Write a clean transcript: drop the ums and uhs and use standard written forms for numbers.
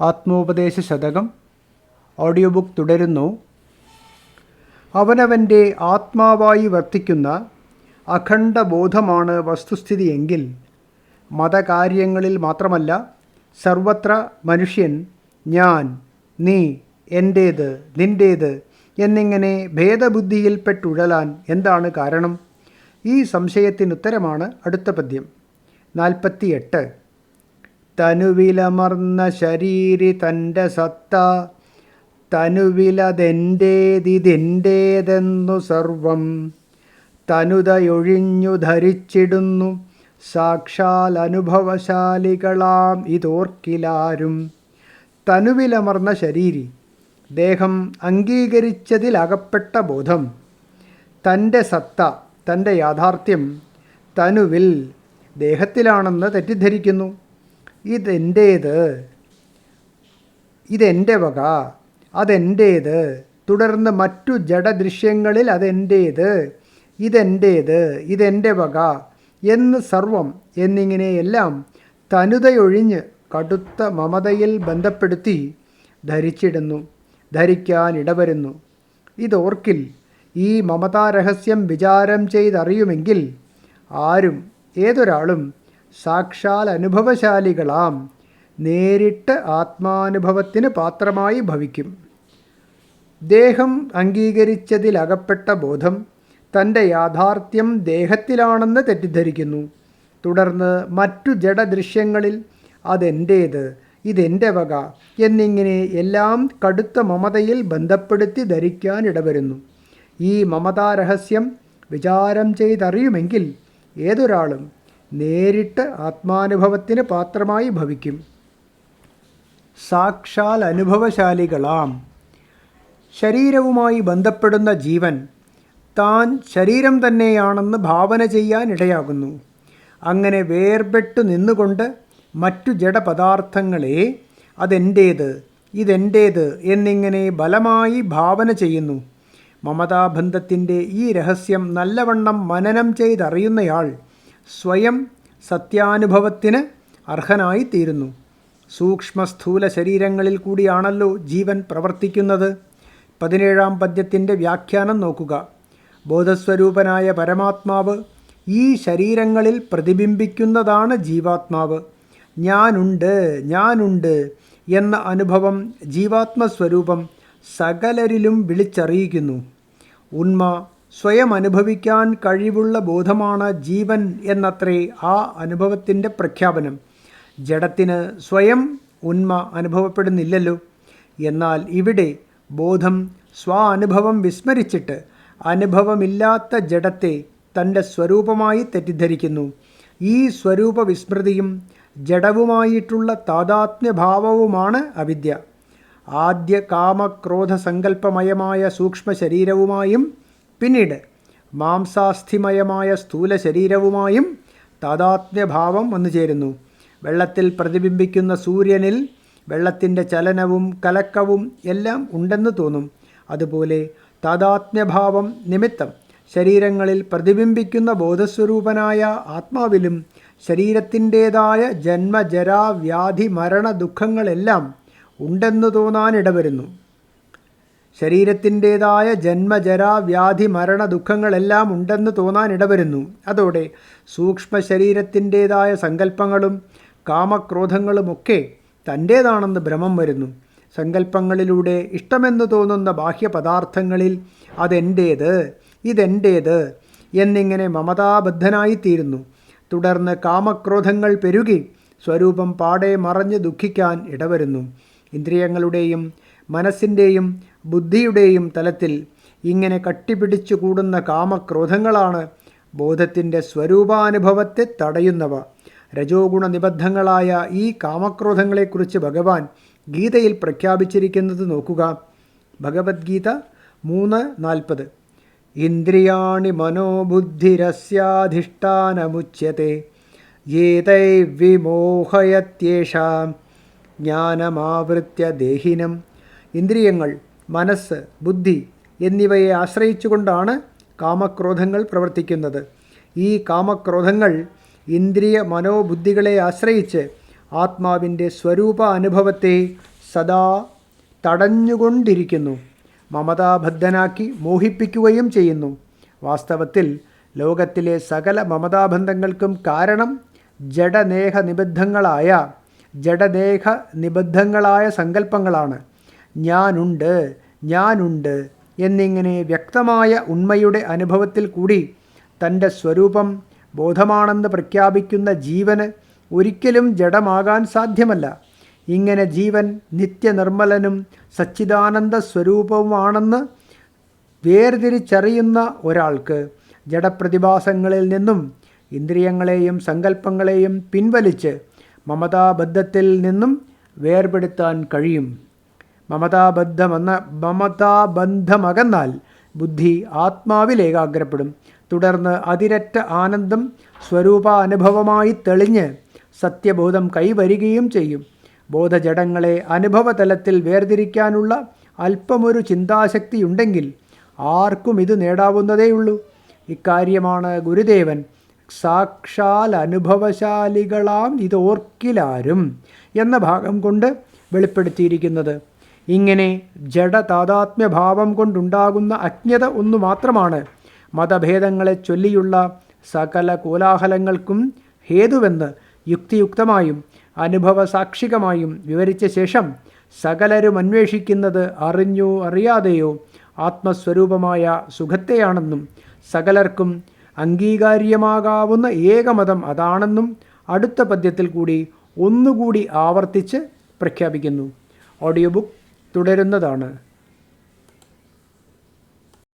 ആത്മോപദേശ ശതകം audio book തുടരുന്നു. അവനവൻ്റെ ആത്മാവായി വർത്തിക്കുന്ന അഖണ്ഡബോധമാണ് വസ്തുസ്ഥിതിയെങ്കിൽ മതകാര്യങ്ങളിൽ മാത്രമല്ല സർവത്ര മനുഷ്യൻ ഞാൻ, നീ, എൻ്റേത്, നിൻ്റേത് എന്നിങ്ങനെ ഭേദബുദ്ധിയിൽപ്പെട്ടുഴലാൻ എന്താണ് കാരണം? ഈ സംശയത്തിനുത്തരമാണ് അടുത്ത പദ്യം. 48. തനുവിലമർന്ന ശരീരി തൻ്റെ സത്ത, തനുവിലതെൻ്റേതിതെൻ്റേതെന്നു സർവം, തനുതയൊഴിഞ്ഞു ധരിച്ചിടുന്നു സാക്ഷാൽ അനുഭവശാലികളാം ഇതോർക്കിലാരും. തനുവിലമർന്ന ശരീരി, ദേഹം അംഗീകരിച്ചതിലകപ്പെട്ട ബോധം, തൻ്റെ സത്ത, തൻ്റെ യാഥാർത്ഥ്യം തനുവിൽ, ദേഹത്തിലാണെന്ന് തെറ്റിദ്ധരിക്കുന്നു. ഇതെൻ്റേത്, ഇതെൻ്റെ വക, അതെൻ്റേത്, തുടർന്ന് മറ്റു ജഡദൃശ്യങ്ങളിൽ അതെൻ്റേത്, ഇതെൻ്റേത്, ഇതെൻ്റെ വക എന്ന് സർവം എന്നിങ്ങനെയെല്ലാം തനുതയൊഴിഞ്ഞ് കടുത്ത മമതയിൽ ബന്ധപ്പെടുത്തി ധരിച്ചിടുന്നു, ധരിക്കാനിടവരുന്നു. ഇതോർക്കിൽ, ഈ മമതാരഹസ്യം വിചാരം ചെയ്തറിയുമെങ്കിൽ ആരും, ഏതൊരാളും സാക്ഷാൽ അനുഭവശാലികളാം നേരിട്ട് ആത്മാനുഭവത്തിന് പാത്രമായി ഭവിക്കും. ദേഹം അംഗീകരിച്ചതിലകപ്പെട്ട ബോധം തൻ്റെ യാഥാർത്ഥ്യം ദേഹത്തിലാണെന്ന് തെറ്റിദ്ധരിക്കുന്നു. തുടർന്ന് മറ്റു ജഡദൃശ്യങ്ങളിൽ അതെൻ്റേത്, ഇതെൻ്റെ വക എന്നിങ്ങനെ എല്ലാം കടുത്ത മമതയിൽ ബന്ധപ്പെടുത്തി ധരിക്കാനിടവരുന്നു. ഈ മമതാരഹസ്യം വിചാരം ചെയ്തറിയുമെങ്കിൽ ഏതൊരാളും നേരിട്ട് ആത്മാനുഭവത്തിന് പാത്രമായി ഭവിക്കും. സാക്ഷാൽ അനുഭവശാലികളാം. ശരീരവുമായി ബന്ധപ്പെടുന്ന ജീവൻ താൻ ശരീരം തന്നെയാണെന്ന് ഭാവന ചെയ്യാൻ ഇടയാകുന്നു. അങ്ങനെ വേർപെട്ടു നിന്നുകൊണ്ട് മറ്റു ജഡപദാർത്ഥങ്ങളെ അതെൻ്റേത്, ഇതെൻ്റേത് എന്നിങ്ങനെ ബലമായി ഭാവന ചെയ്യുന്നു. മമതാബന്ധത്തിൻ്റെ ഈ രഹസ്യം നല്ലവണ്ണം മനനം ചെയ്തറിയുന്നയാൾ സ്വയം സത്യാനുഭവത്തിന് അർഹനായിത്തീരുന്നു. സൂക്ഷ്മ സ്ഥൂല ശരീരങ്ങളിൽ കൂടിയാണല്ലോ ജീവൻ പ്രവർത്തിക്കുന്നത്. 17-ാം പദ്യത്തിൻ്റെ വ്യാഖ്യാനം നോക്കുക. ബോധസ്വരൂപനായ പരമാത്മാവ് ഈ ശരീരങ്ങളിൽ പ്രതിബിംബിക്കുന്നതാണ് ജീവാത്മാവ്. ഞാനുണ്ട്, ഞാനുണ്ട് എന്ന അനുഭവം ജീവാത്മസ്വരൂപം സകലരിലും വിളിച്ചറിയിക്കുന്നു. ഉന്മ സ്വയം അനുഭവിക്കാൻ കഴിവുള്ള ബോധമാണ് ജീവൻ എന്നത്രേ ആ അനുഭവത്തിൻ്റെ പ്രഖ്യാപനം. ജഡത്തിന് സ്വയം ഉന്മ അനുഭവപ്പെടുന്നില്ലല്ലോ. എന്നാൽ ഇവിടെ ബോധം സ്വാനുഭവം വിസ്മരിച്ചിട്ട് അനുഭവമില്ലാത്ത ജഡത്തെ തൻ്റെ സ്വരൂപമായി തെറ്റിദ്ധരിക്കുന്നു. ഈ സ്വരൂപ വിസ്മൃതിയും ജഡവുമായിട്ടുള്ള താദാത്മ്യഭാവവുമാണ് അവിദ്യ. ആദ്യ കാമക്രോധ സങ്കല്പമയമായ സൂക്ഷ്മ ശരീരവുമായും പിന്നീട് മാംസാസ്ഥിമയമായ സ്ഥൂല ശരീരവുമായും താദാത്മ്യഭാവം വന്നു ചേരുന്നു. വെള്ളത്തിൽ പ്രതിബിംബിക്കുന്ന സൂര്യനിൽ വെള്ളത്തിൻ്റെ ചലനവും കലക്കവും എല്ലാം ഉണ്ടെന്ന് തോന്നും. അതുപോലെ താദാത്മ്യഭാവം നിമിത്തം ശരീരങ്ങളിൽ പ്രതിബിംബിക്കുന്ന ബോധസ്വരൂപനായ ആത്മാവിലും ശരീരത്തിൻ്റേതായ ജന്മജരാ വ്യാധി മരണ ദുഃഖങ്ങളെല്ലാം ഉണ്ടെന്ന് തോന്നാനിടവരുന്നു. ശരീരത്തിൻ്റേതായ ജന്മജരാ വ്യാധി മരണ ദുഃഖങ്ങളെല്ലാം ഉണ്ടെന്ന് തോന്നാനിടവരുന്നു. അതോടെ സൂക്ഷ്മ ശരീരത്തിൻ്റേതായ സങ്കല്പങ്ങളും കാമക്രോധങ്ങളുമൊക്കെ തൻ്റേതാണെന്ന് ഭ്രമം വരുന്നു. സങ്കല്പങ്ങളിലൂടെ ഇഷ്ടമെന്ന് തോന്നുന്ന ബാഹ്യപദാർത്ഥങ്ങളിൽ അതെൻ്റേത്, ഇതെൻ്റേത് എന്നിങ്ങനെ മമതാബദ്ധനായിത്തീരുന്നു. തുടർന്ന് കാമക്രോധങ്ങൾ പെരുകി സ്വരൂപം പാടെ മറഞ്ഞ് ദുഃഖിക്കാൻ ഇടവരുന്നു. ഇന്ദ്രിയങ്ങളുടെയും മനസ്സിൻ്റെയും ബുദ്ധിയുടെയും തലത്തിൽ ഇങ്ങനെ കട്ടിപിടിച്ചു കൂടുന്ന കാമക്രോധങ്ങളാണ് ബോധത്തിൻ്റെ സ്വരൂപാനുഭവത്തെ തടയുന്നവ. രജോഗുണ നിബദ്ധങ്ങളായ ഈ കാമക്രോധങ്ങളെക്കുറിച്ച് ഭഗവാൻ ഗീതയിൽ പ്രഖ്യാപിച്ചിരിക്കുന്നത് നോക്കുക. ഭഗവത്ഗീത 3:40. ഇന്ദ്രിയാണി മനോബുദ്ധിരസ്യാധിഷ്ഠാനമുച്യത്തെ യേതൈ വിമോഹയത്യേഷാം ജ്ഞാനമാവൃത്യ ദേഹിനം. ഇന്ദ്രിയങ്ങൾ, മനസ്സ്, ബുദ്ധി എന്നിവയെ ആശ്രയിച്ചുകൊണ്ടാണ് കാമക്രോധങ്ങൾ പ്രവർത്തിക്കുന്നത്. ഈ കാമക്രോധങ്ങൾ ഇന്ദ്രിയ മനോബുദ്ധികളെ ആശ്രയിച്ച് ആത്മാവിൻ്റെ സ്വരൂപ അനുഭവത്തെ സദാ തടഞ്ഞുകൊണ്ടിരിക്കുന്നു, മമതാബദ്ധനാക്കി മോഹിപ്പിക്കുകയും ചെയ്യുന്നു. വാസ്തവത്തിൽ ലോകത്തിലെ സകല മമതാബന്ധങ്ങൾക്കും കാരണം ജഡദേഹ നിബദ്ധങ്ങളായ സങ്കല്പങ്ങളാണ്. ഞാനുണ്ട് എന്നിങ്ങനെ വ്യക്തമായ ഉണ്മയുടെ അനുഭവത്തിൽ കൂടി തൻ്റെ സ്വരൂപം ബോധമാണെന്ന് പ്രഖ്യാപിക്കുന്ന ജീവന് ഒരിക്കലും ജഡമാകാൻ സാധ്യമല്ല. ഇങ്ങനെ ജീവൻ നിത്യനിർമ്മലനും സച്ചിദാനന്ദ സ്വരൂപവുമാണെന്ന് വേർതിരിച്ചറിയുന്ന ഒരാൾക്ക് ജഡപ്രതിഭാസങ്ങളിൽ നിന്നും ഇന്ദ്രിയങ്ങളെയും സങ്കല്പങ്ങളെയും പിൻവലിച്ച് മമതാബദ്ധത്തിൽ നിന്നും വേർപെടുത്താൻ കഴിയും. മമതാബന്ധമകന്നാൽ ബുദ്ധി ആത്മാവിൽ ഏകാഗ്രപ്പെടും. തുടർന്ന് അതിരറ്റ ആനന്ദം സ്വരൂപാനുഭവമായി തെളിഞ്ഞ് സത്യബോധം കൈവരികയും ചെയ്യും. ബോധജടങ്ങളെ അനുഭവതലത്തിൽ വേർതിരിക്കാനുള്ള അല്പമൊരു ചിന്താശക്തിയുണ്ടെങ്കിൽ ആർക്കും ഇത് നേടാവുന്നതേയുള്ളൂ. ഇക്കാര്യമാണ് ഗുരുദേവൻ സാക്ഷാൽ അനുഭവശാലികളാം ഇതോർക്കിലാരും എന്ന ഭാഗം കൊണ്ട് വെളിപ്പെടുത്തിയിരിക്കുന്നത്. ഇങ്ങനെ ജഡതാതാത്മ്യഭാവം കൊണ്ടുണ്ടാകുന്ന അജ്ഞത ഒന്നു മാത്രമാണ് മതഭേദങ്ങളെ ചൊല്ലിയുള്ള സകല കോലാഹലങ്ങൾക്കും ഹേതുവെന്ന് യുക്തിയുക്തമായും അനുഭവസാക്ഷികമായും വിവരിച്ച ശേഷം സകലരും അന്വേഷിക്കുന്നത് അറിഞ്ഞോ അറിയാതെയോ ആത്മസ്വരൂപമായ സുഖത്തെയാണെന്നും സകലർക്കും അംഗീകാര്യമാകാവുന്ന ഏകമതം അതാണെന്നും അടുത്ത പദ്യത്തിൽ കൂടി ഒന്നുകൂടി ആവർത്തിച്ച് പ്രഖ്യാപിക്കുന്നു. Audio book തുടരുന്നതാണ്.